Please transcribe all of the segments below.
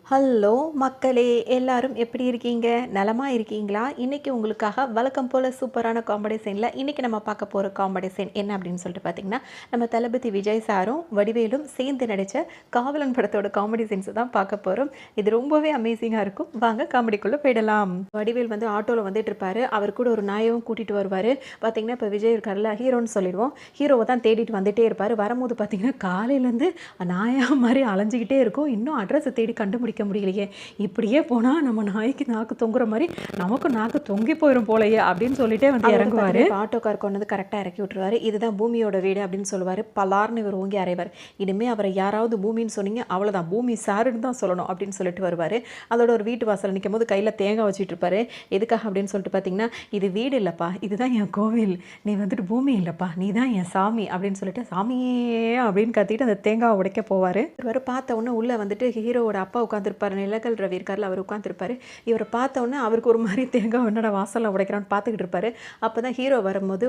Hello மக்களே, எல்லாரும் எப்படி இருக்கீங்க? நலமா இருக்கீங்களா? இன்னைக்கு உங்களுக்காக வழக்கம் போல சூப்பரான காமெடி சீன்ல இன்னைக்கு நம்ம பார்க்க போற காமெடி சீன் என்ன அப்படின்னு சொல்லிட்டு பார்த்தீங்கன்னா, நம்ம தளபதி விஜய் சாரும் வடிவேலும் சேர்ந்து நடிச்ச காவலன் படத்தோட காமெடி சீன்ஸ் தான் பார்க்க போறோம். இது ரொம்பவே அமேசிங்கா இருக்கும். வாங்க காமெடிக்குள்ள போயிடலாம். வடிவேல் வந்து ஆட்டோல வந்துட்டு இருப்பாரு. அவர் கூட ஒரு நாயவும் கூட்டிட்டு வருவாரு. பார்த்தீங்கன்னா, இப்போ விஜய் இருக்கார்ல, ஹீரோன்னு சொல்லிடுவோம். ஹீரோவை தான் தேடிட்டு வந்துட்டே இருப்பாரு. வரும்போது பார்த்தீங்கன்னா, காலையிலேருந்து நாயா மாதிரி அலைஞ்சிக்கிட்டே இருக்கும். இன்னும் அட்ரஸை தேடி கண்டுபிடிக்க முடியலையே, இப்படியே போனா நம்ம நாய்க்கு நாக்கு தொங்குற மாதிரி நமக்கும் நாக்கு தொங்கி போயிடும் போலயே அப்படின்னு சொல்லிட்டே வந்து இறங்குவாரு. ஆட்டோக்கார் கொண்டு வந்து கரெக்டாக இறக்கி விட்டுருவாரு. இதுதான் பூமியோட வீடு அப்படின்னு சொல்லுவார். பலார்னு இவர் ஓங்கி அறைவார். இனிமேல் அவரை யாராவது பூமின்னு சொன்னீங்க அவ்வளோதான், பூமி சாருன்னு தான் சொல்லணும் அப்படின்னு சொல்லிட்டு வருவார். அதோட ஒரு வீட்டு வாசல் நிற்கும் போது கையில் தேங்காய் வச்சுட்டு இருப்பாரு. எதுக்காக அப்படின்னு சொல்லிட்டு பார்த்தீங்கன்னா, இது வீடு இல்லைப்பா, இதுதான் என் கோவில், நீ வந்துட்டு பூமி இல்லைப்பா, நீ தான் என் சாமி அப்படின்னு சொல்லிட்டு சாமியே அப்படின்னு கத்திட்டு அந்த தேங்காவை உடைக்க போவார். இவர் பார்த்த உடனே உள்ளே வந்துட்டு ஹீரோவோட அப்பா உட்காந்துருப்பாரு, நிலக்கல் ரவி இருக்கார்ல, அவர் உட்காந்துருப்பாரு. இவரை பார்த்த உடனே அவருக்கு ஒரு மாதிரி தேங்காய் என்னடா வாசலில் உடைக்கிறான்னு பார்த்துக்கிட்டு இருப்பாரு. அப்போ தான் ஹீரோ வரும்போது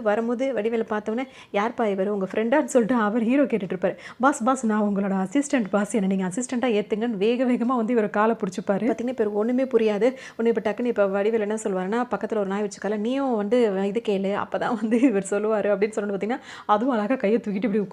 வடிவேலை பார்த்தோன்னே, யார்ப்பா இவர், உங்கள் ஃப்ரெண்டான்னு சொல்லிட்டு அவர் ஹீரோ கேட்டுட்டு இருப்பாரு. பாஸ் பாஸ், நான் உங்களோட அசிஸ்டன்ட் பாஸ், என்ன நீங்கள் அசிஸ்டண்ட்டாக ஏற்றுங்கன்னு வேகமாக வந்து இவர் காலை பிடிச்சிப்பாரு. பார்த்தீங்கன்னா இப்போ ஒன்றுமே புரியாது. ஒன்று இப்போ டக்குன்னு இப்போ வடிவேல் என்ன சொல்லுவாருன்னா, பக்கத்தில் ஒரு நாய் வச்சுக்கல, நீயும் வந்து இது கேளு அப்போ தான் வந்து இவர் சொல்லுவார் அப்படின்னு சொல்லிட்டு பார்த்தீங்கன்னா, அதுவும் அழகாக கையை தூக்கிட்டு இப்படி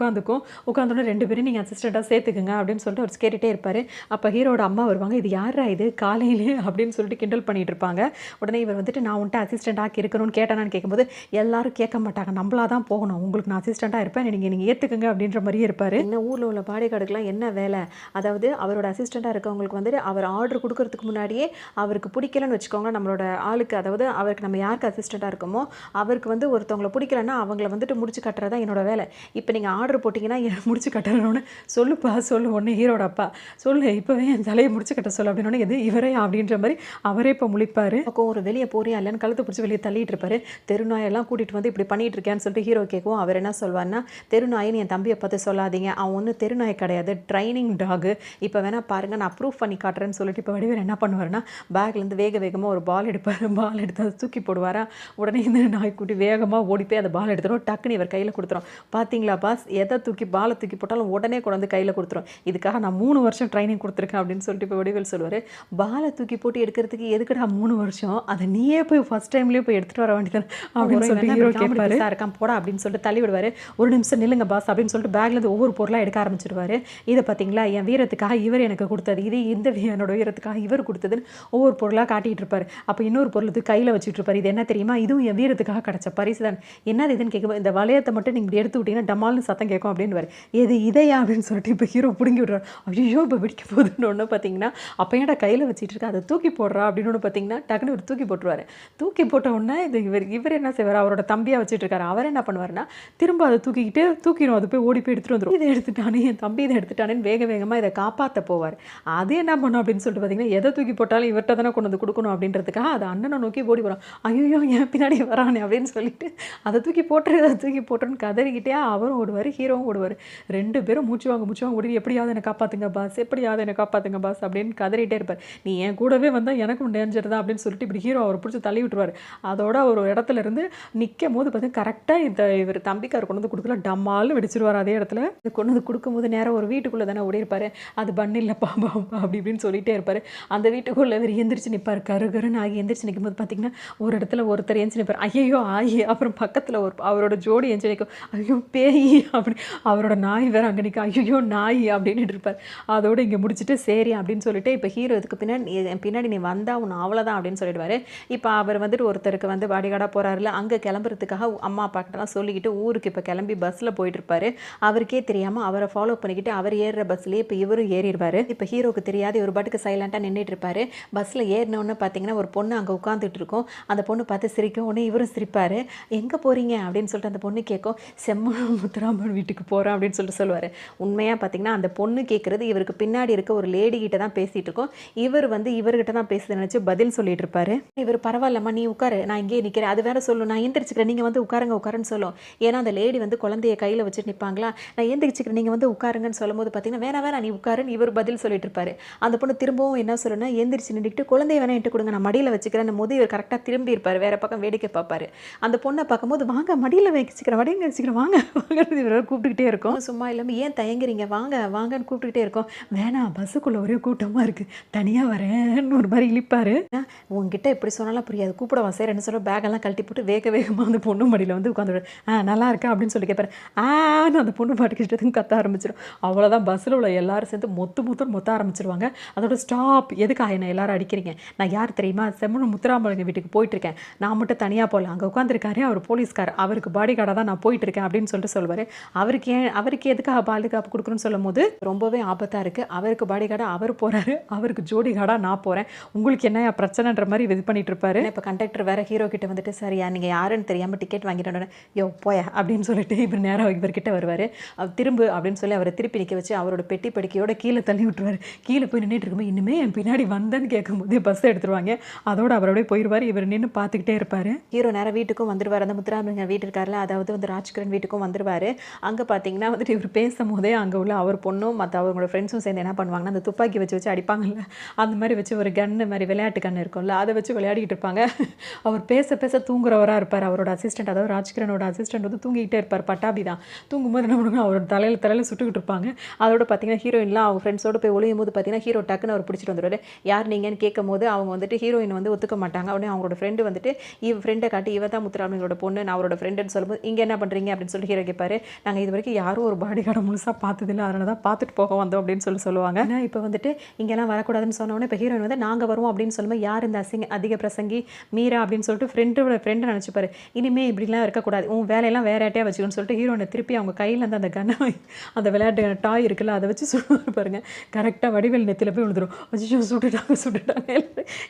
உட்காந்தோன்னே ரெண்டு பேரும் நீங்கள் அசிஸ்டண்ட்டாக சேர்த்துக்குங்க அப்படின்னு சொல்லிட்டு அவர் கேட்டுகிட்டே இருப்பார். அப்போ ஹீரோட அம்மா வருவாங்க. இது யாரா இது காலையிலே அப்படின்னு சொல்லிட்டு கிண்டல் பண்ணிட்டு இருப்பாங்க. உடனே இவர் வந்துட்டு, நான் உன்ட்ட அசிஸ்டண்ட்டாக இருக்கணும்னு கேட்டானான்னு கேட்கும்போது, எல்லாரும் கேட்க மாட்டாங்க, நம்மளா தான் போகணும், உங்களுக்கு நான் அசிஸ்டண்ட்டாக இருப்பேன், நீங்கள் ஏற்றுக்குங்க அப்படின்ற மாதிரியே இருப்பார். என்ன ஊரில் உள்ள பாடி கார்டுக்கெலாம் என்ன வேலை, அதாவது அவரோட அசிஸ்டண்ட்டாக இருக்கவங்களுக்கு வந்துட்டு அவர் ஆர்டர் கொடுக்கறதுக்கு முன்னாடியே அவருக்கு பிடிக்கலன்னு வச்சுக்கோங்க, நம்மளோட ஆளுக்கு, அதாவது அவருக்கு நம்ம யாருக்கு அசிஸ்டண்ட்டாக இருக்கோமோ அவருக்கு வந்து ஒருத்தவங்களை பிடிக்கலன்னா அவங்கள வந்துட்டு முடிச்சு கட்டுறது தான் என்னோட வேலை. இப்போ நீங்கள் ஆர்டர் போட்டிங்கன்னா முடிச்சு கட்டுறோன்னு சொல்லுப்பா சொல்லு, ஒன்று ஹீரோட அப்பா சொல்லு, இப்போவே என் தலையை முடிச்சு கட்ட சொல்லு அப்படின்னு. எது இவரே அப்படின்ற மாதிரி அவரே இப்போ முழிப்பார். அப்போ ஒரு வெளியே போறியா இல்லைன்னு கழுத்தை பிடிச்சி வெளியே தள்ளிட்டு இருப்பாரு. தெருநாயெல்லாம் கூட்டிகிட்டு வந்து இப்படி பண்ணிட்டு இருக்கேன்னு சொல்லிட்டு ஹீரோ கேட்கும். அவர் என்ன சொல்வார்னா, தெருநாயின்னு என் தம்பியை பார்த்து சொல்லாதீங்க, அவன் ஒன்றும் தெருநாய் கிடையாது, ட்ரைனிங் டாகு, இப்போ வேணால் பாருங்கள் நான் ப்ரூஃப் பண்ணி காட்டுறேன்னு சொல்லிட்டு இப்போ வடிவேல் என்ன பண்ணுவாருன்னா, பேக்லேருந்து வேகமாக ஒரு பால் எடுப்பார். பால் எடுத்து அதை தூக்கி போடுவாரா. உடனே இந்த நாய்க்குட்டி வேகமாக ஓடி போய் அதை பால் எடுத்துடும். டக்குன்னு இவர் கையில் கொடுத்துரும். பார்த்தீங்களா பாஸ், எதை பாலை தூக்கி போட்டாலும் உடனே கொண்டு வந்து கையில் கொடுத்துரும், இதுக்காக நான் 3 வருஷம் ட்ரைனிங் கொடுத்துருக்கேன் அப்படின்னு சொல்லிட்டு இப்போ வடிவேல் சொல்லுவார். பாலை தூக்கி போட்டு எடுக்கிறதுக்கு எதுக்குடா 3 வருஷம், அதை நீயே போய் ஃபர்ஸ்ட் டைம்லேயே போய் எடுத்துகிட்டு வர வேண்டியது அப்படின்னு சொல்லிட்டு ஹீரோ கேட்பாரு. இருக்கான் போடா அப்படின்னு சொல்லிட்டு தள்ளி விடுவார். ஒரு நிமிஷம் நில்லுங்க பாஸ் அப்படின்னு சொல்லிட்டு பேக்லேருந்து ஒவ்வொரு பொருளாக எடுக்க ஆரம்பிச்சிடுவார். இதை பார்த்தீங்களா, என் வீரத்துக்காக இவர் எனக்கு கொடுத்தது, இது இந்த என்னோட வீரத்துக்காக இவர் கொடுத்ததுன்னு ஒவ்வொரு பொருளாக காட்டிகிட்டு இருப்பார். அப்போ இன்னொரு பொருளுக்கு கையில் வச்சுட்டு இருப்பார். இது என்ன தெரியுமா, இதுவும் என் வீரத்துக்காக கிடைச்ச பரிசு தான், என்னது இதுன்னு கேட்கும். இந்த வளையத்தை மட்டும் நீங்கள் இப்படி எடுத்து விட்டீங்கன்னா டமால்னு சத்தம் கேட்கும் அப்படின்னு. எது இதையா அப்படின்னு சொல்லிட்டு இப்போ ஹீரோ பிடுங்கி விடுறாரு. ஐயோ இப்போ வெடிக்க போகுதுன்னு ஒன்று பார்த்தீங்கன்னா, அப்போ ஏன்டா கையில் வச்சுட்டு இருக்கா, அதை தூக்கி போடுறா அப்படின்னு ஒன்று பார்த்தீங்கன்னா, டக்குன்னு ஒரு தூக்கி போட்டுருவார். தூக்கி போட்ட உடனே இது இவர் என்ன செய்வார், அவரோட தம்பியாக வச்சுட்டு இருக்காரு. அவர் என்ன பண்ணுவார்னா, திரும்ப அதை தூக்கிடும், அது போய் ஓடி போய் எடுத்துகிட்டு வந்துடும். இதை எடுத்துட்டானே என் தம்பி, இதை எடுத்துட்டானேன்னு வேகமாக இதை காப்பாற்ற போவார். அது என்ன பண்ணும் அப்படின்னு சொல்லிட்டு பார்த்தீங்கன்னா, எதை தூக்கி போட்டாலும் இவர்கிட்ட தானே கொண்டு வந்து கொடுக்கணும் அப்படின்றதுக்காக அதை அண்ணனை நோக்கி ஓடி போகிறோம். ஐயோ என் பின்னாடி வரானே அப்படின்னு சொல்லிட்டு அதை தூக்கி போட்டுருன்னு கதறிக்கிட்டே அவரும் ஓடுவார், ஹீரோவும் ஓடுவார். ரெண்டு பேரும் மூச்சு வாங்க ஓடி, எப்படியாவது என்னை காப்பாற்றுங்க பாஸ், எப்படியாவது என்னை காப்பாற்றுங்க பாஸ் அப்படின்னு கதறிட்டே இருப்பார். நீ என் கூடவே வந்தால் எனக்கும் டேஞ்சர் தான் அப்படின்னு சொல்லிட்டு இப்படி ஹீரோ அவரை பிடிச்சி தள்ளி விட்டுருவார். அதோட ஒரு இடத்துல இருந்து நிற்கும் போது பார்த்தீங்கன்னா கரெக்டாக இவர் தம்பிக்கார் கொண்டு வந்து கொடுக்கல, டம்மாலும் வெடிச்சிருவார். அதே இடத்துல இது கொண்டு வந்து கொடுக்கும்போது நேரம் ஒரு வீட்டுக்குள்ளே தானே ஓடி இருப்பார். அது பண்ண இல்லை பாம்பா அப்படி இப்படின்னு சொல்லிட்டே இருப்பார். அந்த வீட்டுக்குள்ளே இவர் எந்திரிச்சு நிற்பார். கருகருன்னு ஆகி எந்திரிச்சு நிற்கும் போது பார்த்தீங்கன்னா, ஒரு இடத்துல ஒருத்தர் எந்திரிச்சு நிற்பார். ஐயோ ஆயி, அப்புறம் பக்கத்தில் அவரோட ஜோடி எந்திரிச்சு நிற்கும். ஐயோ பேய் அப்படி, அவரோட நாய் வேறு அங்கே நிற்கும். ஐயோ நாய் அப்படின்னு இருப்பார். அதோடு இங்கே முடிச்சுட்டு சரி அப்படின்னு சொல்லிட்டு இப்போ ஹீரோ இதுக்கு பின்னாடி நீ வந்தால் உன்னை அவ்வளோதான் அப்படின்னு சொல்லிடுவார். இப்போ அவர் வந்துட்டு ஒருத்தருக்கு வந்து பாடிகார்டாக போகிறாருல, அங்கே கிளம்புறதுக்காக அம்மா அப்பா கிட்டலாம் சொல்லிக்கிட்டு ஊருக்கு இப்போ கிளம்பி பஸ்ஸில் போயிட்டுருப்பாரு. அவருக்கே தெரியாமல் அவரை ஃபாலோ பண்ணிக்கிட்டு அவர் ஏறுற பஸ்லேயே இப்போ இவரும் ஏறிடுவார். இப்போ ஹீரோக்கு தெரியாது, ஒரு பாட்டுக்கு சைலண்ட்டாக நின்றுட்டு இருப்பார். பஸ்ஸில் ஏறினோன்னு பார்த்தீங்கன்னா ஒரு பொண்ணு அங்கே உட்காந்துட்டு இருக்கும். அந்த பொண்ணு பார்த்து சிரிக்கும். உடனே இவரும் சிரிப்பார். எங்கே போகிறீங்க அப்படின்னு சொல்லிட்டு அந்த பொண்ணு கேட்கும். செம்மன் முத்துராமன் வீட்டுக்கு போகிறேன் அப்படின்னு சொல்லிட்டு சொல்லுவார். உண்மையாக பார்த்தீங்கன்னா அந்த பொண்ணு கேட்குறது இவருக்கு பின்னாடி இருக்க ஒரு லேடி கிட்ட தான் பேசிகிட்டு இருக்கோம். இவர் வந்து இவர்கிட்ட தான் பேசுது நினச்சி பதில் சொல்லிட்டு இருப்பாரு. இவர் பரவாயில்லம்மா நீ உட்காரு, நான் இங்கேயே நிற்கிறேன், அது வேற சொல்லும், நான் எந்திரிச்சுக்கிறேன், நீங்கள் வந்து உட்காருன்னு சொல்லும். ஏன்னா அந்த லேடி வந்து குழந்தைய கையில் வச்சுட்டு நிற்பாங்களா, நான் எந்திரிச்சுக்கிறேன், நீங்கள் வந்து உட்காருங்கன்னு சொல்லும் போது பார்த்தீங்கன்னா வேணா நீ உட்காருன்னு இவர் பதில் சொல்லிட்டு இருப்பாரு. அந்த பொண்ணு திரும்பவும் என்ன சொல்லுன்னா, எந்திரிச்சு நின்றுட்டு குழந்தைய வேணா என்கிட்ட கொடுங்க, நான் மடியில் வச்சுக்கிறேன் போது இவர் கரெக்டாக திரும்பி இருப்பார், வேற பக்கம் வேடிக்கை பார்ப்பாரு. அந்த பொண்ணை பார்க்கும்போது வாங்க மடியில் வச்சுக்கிறேன் வாங்க வாங்கிறது இவர் கூப்பிட்டுக்கிட்டே இருக்கும். சும்மா இல்லாமல் ஏன் தயங்குறீங்க, வாங்கன்னு கூப்பிட்டுக்கிட்டே இருக்கும். வேணாம் பஸ்ஸுக்குள்ளே ஒரே கூட்டமாக இருக்குது, தனியாக வரேன்னு ஒரு மாதிரி இழிப்பார். உங்ககிட்ட எப்படி சொன்னாலும் புரியாது, கூப்பிட வசேரன்னு சொல்ல பேக்கெல்லாம் கழட்டி போட்டு வேக வேகமாக அந்த பொண்ணு மடியில் வந்து உட்காந்துவிடு. நல்லா இருக்கா அப்படின்னு சொல்லி கேட்பாரு. அந்த பொண்ணு பாட்டுக்கிட்டதுன்னு கத்த ஆரம்பிச்சிடும். அவ்வளோதான், பஸ்ஸில் உள்ள எல்லாரும் சேர்ந்து மொத்த ஆரம்பிச்சிருவாங்க. அதோட ஸ்டாப், எதுக்காக என்ன எல்லாரும் அடிக்கிறீங்க, நான் யார் தெரியுமா, செம்மனு முத்துராமலிங்க வீட்டுக்கு போயிட்டுருக்கேன், நான் மட்டும் தனியாக போகல, அங்கே உட்காந்துருக்காரு அவர் போலீஸ்கார், அவருக்கு பாடி கார்டாக தான் நான் போயிட்டுருக்கேன் அப்படின்னு சொல்லிட்டு சொல்லுவார். அவருக்கு எதுக்காக பாதுகாப்பு கொடுக்குறோன்னு சொல்லும் போது ரொம்பவே ஆபத்தாக இருக்குது. அவருக்கு பாடி கார்டாக அவர் போகிறாரு, அவருக்கு ஜோடி கார்டாக நான் போகிறேன், உங்களுக்கு என்ன பிரச்சனைன்ற மாதிரி இது பண்ணிட்டு இருப்பாரு. இப்போ கண்டக்டர் வேறு ஹீரோ கிட்ட வந்துட்டு, சரியா நீங்கள் யாருன்னு தெரியாமல் டிக்கெட் வாங்கிட்டு யோ போயா அப்படின்னு சொல்லிட்டு இவர் நேராக இவர்கிட்ட வருவார். திரும்பு அப்படின்னு சொல்லி அவரை திருப்பி நிற்க வச்சு அவரோட பெட்டி படிக்கையோட கீழே தள்ளி விட்டுருவார். கீழே போய் நின்றுட்டு இருக்கும்போது இனிமேல் என் பின்னாடி வந்தேன்னு கேட்கும்போது பஸ் எடுத்துருவாங்க. அதோட அவரோடய போயிடுவார். இவர் நின்று பார்த்துக்கிட்டே இருப்பார். ஹீரோ நேரம் வீட்டுக்கும் வந்துடுவார். அந்த முத்துராமலிங்க வீட்டு இருக்கார்ல, அதாவது வந்து ராஜ்கிரண் வீட்டுக்கும் வந்துடுவார். அங்கே பார்த்தீங்கன்னா வந்துட்டு இவர் பேசும்போதே அங்கே உள்ள அவர் பொண்ணும் மற்ற அவங்களோட ஃப்ரெண்ட்ஸும் சேர்ந்து என்ன பண்ணுவாங்கன்னா, அந்த துப்பாக்கி வச்சு அடிப்பாங்கல்ல, அந்த மாதிரி வச்சு ஒரு கன்று மாதிரி விளையாட்டு கன்று இருக்கும்ல, அதை வச்சு விளையாடிட்டு இருப்பாங்க. அவர் பேச தூங்குறவராக இருப்பார். அவரோட அசிஸ்டன்ட், அதாவது ராஜ்கிரனோட அசிஸ்டன்ட் வந்து தூங்கிக்கிட்டே இருப்பார். பட்டாபி தான். தூங்கும்போது என்ன பண்ணுவாங்க, அவரோட தலையில் சுட்டுக்கிட்டு இருப்பாங்க. அதோட பார்த்தீங்கன்னா ஹீரோயின்லாம் அவங்க ஃப்ரெண்ட்ஸோடு போய் ஒளியும் போது பார்த்தீங்கன்னா ஹீரோ டக்குன்னு அவர் பிடிச்சிட்டு வந்துடுவார். யார் நீங்கன்னு கேட்கும் போது அவங்க வந்துட்டு ஹீரோயின் வந்து ஒத்துக்க மாட்டாங்க. உடனே அவங்களோட ஃப்ரெண்டு வந்துட்டு ஃப்ரெண்டை காட்டி இவ தான் முத்துராமலிங்களோட பொண்ணு, நான் அவரோட ஃப்ரெண்டுன்னு சொல்லும்போது இங்கே என்ன பண்ணுறீங்க அப்படின்னு சொல்லி ஹீரோ கேட்பாரு. நாங்கள் இது வரைக்கும் யாரும் ஒரு பாடி கார்டை முழுசாக பார்த்ததில்லை, அதனால தான் பார்த்துட்டு போக வந்தோம் அப்படின்னு சொல்லுவாங்க. ஏன்னா இப்போ வந்துட்டு இங்கெல்லாம் வரக்கூடாதுன்னு சொன்னோன்னே இப்போ ஹீரோயின் வந்து நாங்கள் வருவோம் அப்படின்னு சொல்லும்போது யார் இந்த அதிக பிரசங்கி மீரா அப்படின்னு சொல்லிட்டு ஃப்ரெண்டை நினச்சிப்பாரு. இனிமேல் இப்படிலாம் இருக்கக்கூடாது, உன் வேலையெல்லாம் வேற யார்ட்டையா வச்சுக்கணும்னு சொல்லிட்டு ஹீரோனை திருப்பி அவங்க கையில் அந்த கண்ணை அந்த விளையாட்டு டாய் இருக்குல்ல அதை வச்சு சுடுவார் பாருங்க. கரெக்டாக வடிவேல் நெத்தியில் போய் விழுந்துடும். வச்சு சுட்டுட்டாங்க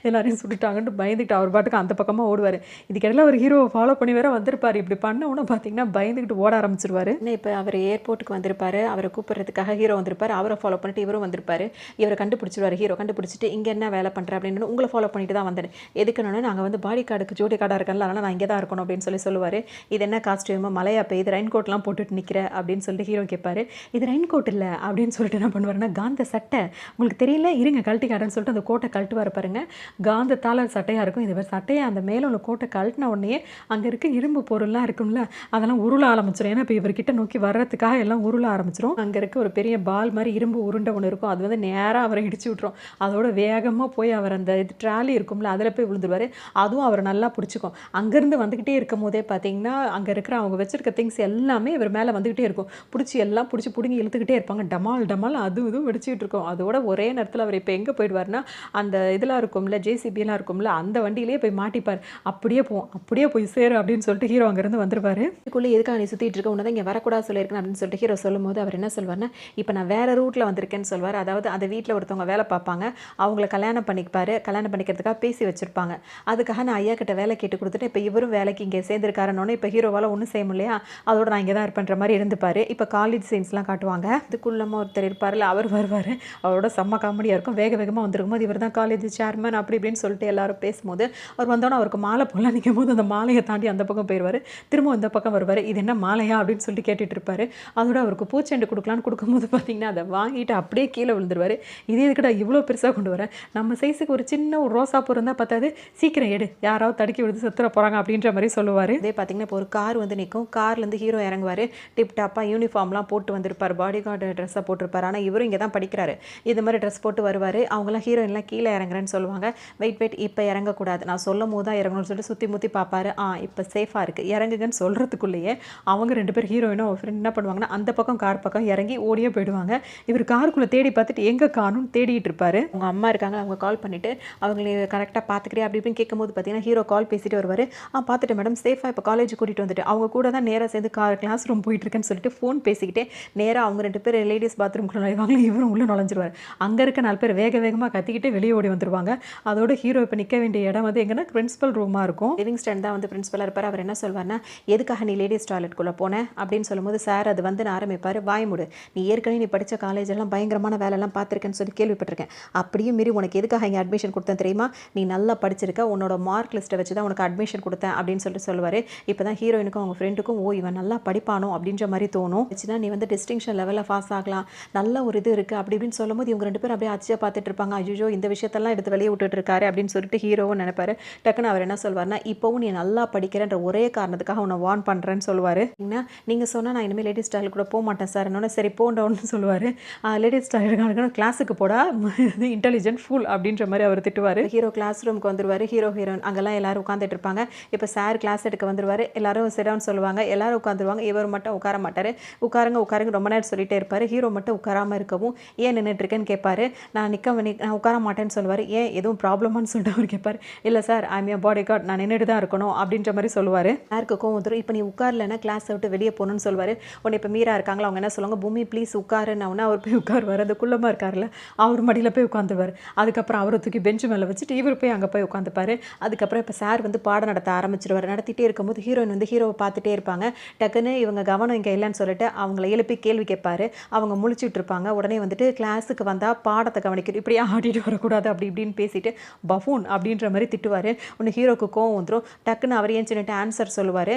எல்லாரையும் சுட்டுட்டாங்கன்னு பயந்துக்கிட்டு அவர் பாட்டுக்கு அந்த பக்கமாக ஓடுவார். இதுக்கிடையில் ஒரு ஹீரோவை ஃபாலோ பண்ணி வேற வந்திருப்பார். இப்படி பண்ண உடனே பார்த்தீங்கன்னா பயந்துக்கிட்டு ஓட ஆரம்பிச்சிருவார். இப்போ அவர் ஏர்போர்ட்டுக்கு வந்திருப்பாரு, அவரை கூப்பிட்றதுக்காக ஹீரோ வந்திருப்பார். அவரை ஃபாலோ பண்ணிட்டு இவரும் வந்திருப்பார். இவரை கண்டுபிடிச்சிருவார். ஹீரோ கண்டுபிடிச்சிட்டு இங்கே என்ன வேலை பண்ணுற அப்படின்னு, உங்களை ஃபாலோ பண்ணிட்டு தான் வந்தேன், எதுக்குன்னு நாங்கள் வந்து பாடி கார்டுக்கு ஜோடி கார்டாக இருக்கல, அதனால் நான் இங்கே தான் இருக்கணும் அப்படின்னு சொல்லுவார். இது என்ன காஸ்டியூமோ, மலையா பெய்யுது, ரெயின் கோட்லாம் போட்டுட்டு நிற்கிற அப்படின்னு சொல்லிட்டு ஹீரோ கேட்பாரு. இது ரெயின் கோட் இல்லை அப்படின்னு சொல்லிட்டு என்ன பண்ணுவாருன்னா, காந்த சட்டை உங்களுக்கு தெரியல, இருங்க கழட்டி காட்டுன்னு சொல்லிட்டு அந்த கோட்டை கழட்டுவார் பாருங்க. காந்தத்தால் சட்டையாக இருக்கும். இது சட்டையை அந்த மேலே உள்ள கோட்டை கழட்டின உடனே அங்கே இருக்க இரும்பு பொருள்லாம் இருக்கும்ல, அதெல்லாம் உருள ஆரம்பிச்சிடும். ஏன்னா இப்போ இவர்கிட்ட நோக்கி வர்றதுக்காக எல்லாம் உருள ஆரம்பிச்சிடும். அங்கே இருக்க ஒரு பெரிய பால் மாதிரி இரும்பு உருண்டை ஒன்று இருக்கும், அது வந்து நேராக அவரை இடிச்சு விட்டுரும். அதோட வேகமாக போய் அவர் அந்த இது ட்ராலி இருக்கும்ல அதில் போய் விழுந்துருவார். அதுவும் அவர் நல்லா பிடிச்சிக்கும். அங்கேருந்து வந்துக்கிட்டே இருக்கும் போதே பார்த்தீங்கன்னா அங்கே இருக்கிற அவங்க வச்சிருக்க திங்ஸ் எல்லாமே இவர் மேலே வந்துக்கிட்டே இருக்கும். பிடிச்சி பிடுங்கி இழுத்துக்கிட்டே இருப்பாங்க. டமால் இதுவும் வெடிச்சிட்டு இருக்கும். அதோட ஒரே நேரத்தில் அவர் இப்போ எங்கே போயிடுவார்னா, அந்த இதெல்லாம் இருக்கும்ல, ஜேசிபிலாம் இருக்கும்ல, அந்த வண்டியிலே போய் மாட்டிப்பார். அப்படியே போய் சேரு அப்படின்னு சொல்லிட்டு ஹீரோ அங்கேருந்து வந்துருவார். இதுக்குள்ளே எதுக்காக நீ சுற்றிட்டு இருக்க, உன்னதான் இங்கே வரக்கூடாது சொல்லியிருக்கேன் அப்படின்னு சொல்லிட்டு ஹீரோ சொல்லும் போது அவர் என்ன சொல்வார்னா, இப்போ நான் வேறு ரூட்டில் வந்திருக்கேன்னு சொல்வார். அதாவது அந்த வீட்டில் ஒருத்தவங்க வேலை பார்ப்பாங்க, அவங்கள கல்யாணம் பண்ணிக்கிறதுக்காக பேசி வச்சுருப்பாங்க. அதுக்காக நான் ஐயா கிட்ட வேலை கேட்டு கொடுத்துட்டு இப்போ இவரும் வேலைக்கு இங்கே சேர்ந்துருக்காருன்னொன்னே இப்போ ஹீரோவால் ஒன்றும் செய்ய முடியலையா, அதோட நான் இங்கே தான் இருப்பேன்ற மாதிரி இருந்துப்பார். இப்போ காலேஜ் சீன்ஸ்லாம் காட்டுவாங்க. இதுக்குள்ளமாக ஒருத்தர் இருப்பார்ல, அவர் வருவார். அவரோட செம்ம காமெடியாக இருக்கும். வேகமாக வந்திருக்கும் போது இவர் தான் காலேஜ் சேர்மன் அப்படி இப்படின்னு சொல்லிட்டு எல்லாரும் பேசும்போது அவர் வந்தோன்னே அவருக்கு மாலை போடலாம் நிற்கும் போது அந்த மாலையை தாண்டி அந்த பக்கம் போயிடுவார். திரும்ப இந்த பக்கம் வருவார். இது என்ன மாலையா அப்படின்னு சொல்லிட்டு கேட்டுட்டு இருப்பார். அதோட அவருக்கு பூச்செண்டு கொடுக்கலான்னு கொடுக்கும்போது பார்த்தீங்கன்னா அதை வாங்கிட்டு அப்படியே கீழே விழுந்துருவார். இதே இதுக்கிட்ட இவ்வளோ பெருசாக கொண்டு வரேன், நம்ம சைஸுக்கு ஒரு சின்ன ஒரு ரோசாப்பூ இருந்தால் பார்த்தாது, சீக்கிரம் எடு, யாராவது தடுக்கி விடுத்து செத்துற போகிறாங்க அப்படின்ற மாதிரி சொல்லுவார். இதே பார்த்தீங்கன்னா இப்போ ஒரு கார் வந்து நிற்கும். கார்லேருந்து ஹீரோ இறங்குவார். டிப் டாப்பாக யூனிஃபார்ம்லாம் போட்டு வந்திருப்பார், பாடி கார்டு ட்ரெஸ்ஸை போட்டிருப்பார். ஆனால் இவரும் இங்கே தான் படிக்கிறாரு. இது மாதிரி ட்ரெஸ் போட்டு வருவார். அவங்களாம் ஹீரோயின்லாம் கீழே இறங்குறேன்னு சொல்லுவாங்க. வெயிட் இப்போ இறங்கக்கூடாது, நான் சொல்லும் போது தான் இறங்கணும்னு சொல்லிட்டு சுற்றி முற்றி பார்ப்பாரு. இப்போ சேஃபாக இருக்குது இறங்குங்கன்னு சொல்கிறதுக்குள்ளேயே அவங்க 2 பேர் ஹீரோயினும் ஒரு ஃப்ரெண்ட் என்ன பண்ணுவாங்கன்னா, அந்த பக்கம் கார் பக்கம் இறங்கி ஓடியே போயிடுவாங்க. இவர் காருக்குள்ளே தேடி பார்த்துட்டு எங்கே காணும்னு தேடிட்டு இருப்பார். அவங்க அம்மா இருக்காங்க, அவங்க கால் பண்ணிவிட்டு அவங்களே கரெக்டாக பார்த்துக்கிறேன் அப்படி இப்படின்னு கேட்கும்போது பார்த்தீங்கன்னா ஹீரோ கால் பேசிட்டு வருவார். பார்த்துட்டு மேடம் சேஃபாக இப்போ காலேஜ் கூட்டிகிட்டு வந்துட்டு அவங்க கூட தான் நேராக சேர்ந்து கிளாஸ் ரூம் போயிட்டுருக்கேன்னு சொல்லிட்டு ஃபோன் பேசிக்கிட்டே நேராக அவங்க 2 பேர் லேடிஸ் பாத்ரூம்குள்ளே நுழைவாங்க. இவரும் உள்ளே நுழைஞ்சிருவார். அங்கே இருக்க 4 பேர் வேகமாக கத்திக்கிட்டு வெளியே ஓடி வந்துருவாங்க. அதோட ஹீரோ இப்போ நிற்க வேண்டிய இடம் வந்து எங்கன்னா பிரின்சிபல் ரூமாக இருக்கும். லிவிங் ஸ்டாண்ட் தான் வந்து பிரின்சிபலாக இருப்பார். அவர் என்ன சொல்வார்னா, எதுக்காக நீ லேடிஸ் டாய்லெட்குள்ளே போனேன் அப்படின்னு சொல்லும்போது சார் அது வந்து ஆரம்பிப்பார். வாய் மூடு, நீ ஏற்கனவே நீ படித்த காலேஜெல்லாம் பயங்கரமான வேலைலாம் பார்த்துருக்கேன்னு சொல்லி கேள்விப்பட்டிருக்கேன். அப்படியே மீறி உனக்கு எதுக்காக இங்கே அட்மிஷன் கொடுத்தேன் தெரியுமா, நீ நல்லா படிச்சிருக்க, உன்னோட மார்க் லிஸ்ட்டை வச்சு தான் உனக்கு அட்மிஷன் கொடுத்தேன் அப்படின்னு சொல்லிட்டு சொல்லுவார். இப்போ தான் ஹீரோயினுக்கும் அவங்க ஃப்ரெண்டுக்கும் இவன் நல்லா படிப்பானோ அப்படின்ற மாதிரி தோணும். வச்சுன்னா நீ வந்து டிஸ்டிங்ஷன் லெவலில் பாஸ் ஆகலாம், நல்ல ஒரு இது இருக்குது அப்படி இப்படின்னு சொல்லும்போது இவங்க 2 பேரும் அப்படியே ஆச்சரியாக பார்த்துட்டு இருப்பாங்க. ஐயோ இந்த விஷயத்தெல்லாம் எடுத்து வெளியே விட்டுட்டு இருக்காரு அப்படின்னு சொல்லிட்டு ஹீரோவும் நினைப்பாரு. டக்குன்னு அவர் என்ன சொல்வார்னா, இப்போவும் நீ நல்லா படிக்கிறன்ற ஒரே காரணத்துக்காக உன்னை வார்ன் பண்ணுறேன்னு சொல்லுவார். நீங்கள் சொன்னால் நான் இனிமேல் லேடிஸ் ஸ்டைல் கூட போக மாட்டேன் சார், என்னோட சரி போண்டோன்னு சொல்லுவார். லேடிஸ் ஸ்டைலுக்கான கிளாஸுக்கு கிளாஸுக்கு போடா இன்டெலிஜென்ட் ஃபுல் அப்படின்ற மாதிரி அவர் திட்டுவார். ஹீரோ கிளாஸ் ரூமுக்கு வந்துருவார். ஹீரோ ஹீரோயின் அங்கெல்லாம் எல்லாரும் உட்காந்துட்டு இருப்பாங்க. இப்போ சார் கிளாஸ் எடுக்க வந்துருவார். எல்லாரும் சிடான்னு சொல்லுவாங்க. எல்லாரும் உட்காந்துருவாங்க. இவர் மட்டும் உட்கார மாட்டார். உட்காருங்க ரொம்ப நேரம் சொல்லிட்டே இருப்பார். ஹீரோ மட்டும் உட்காராமல் இருக்கவும் ஏன் நின்றுட்டு இருக்கேன்னு கேட்பாரு. நான் உட்கார மாட்டேன்னு சொல்லுவார். ஏன் எதுவும் ப்ராப்ளமானு சொல்லிட்டு அவர் கேட்பார். இல்லை sir I am body guard, நான் நின்றுட்டு தான் இருக்கணும் அப்படின்ற மாதிரி சொல்லுவார். யாருக்கு கோவம் வந்துடும். இப்போ நீ உட்காரலன்னா கிளாஸை விட்டு வெளியே போகணும்னு சொல்லுவார். உடனே இப்போ மீரா இருக்காங்களா, அவங்க என்ன சொல்லுவாங்க, பூமி ப்ளீஸ் உட்காருன்னு. அவர் போய் உட்காருவார். அந்த குள்ளமாக இருக்கார்ல அவர் மடியில் போய் உட்காந்துருவார். அதுக்கப்புறம் அவரை தூக்கி பெஞ்சு மேலே வச்சுட்டு இவர் போய் அங்கே போய் உட்காந்துப்பார். அதுக்கப்புறம் இப்போ சார் வந்து பாடம் நடத்த ஆரம்பிச்சிருவார். நடத்திட்டே இருக்கும்போது ஹீரோயின் வந்து ஹீரோவை பார்த்துட்டே இருப்பாங்க. டக்குன்னு இவங்க கவனம் இங்கே இல்லைன்னு சொல்லிட்டு அவங்கள எழுப்பி கேள்வி கேட்பாரு. அவங்க முழிச்சுட்டு இருப்பாங்க. உடனே வந்துட்டு கிளாஸுக்கு வந்தால் பாடத்தை கவனிக்கணும், இப்படியே ஆடிட்டு வரக்கூடாது அப்படி இப்படின்னு பேசிட்டு பஃபூன் அப்படின்ற மாதிரி திட்டுவார். ஒன்று ஹீரோக்கு கோவம் வந்துடும். டக்குன்னு அவர் ஏன் சொல்லிட்டு ஆன்சர் சொல்லுவார்.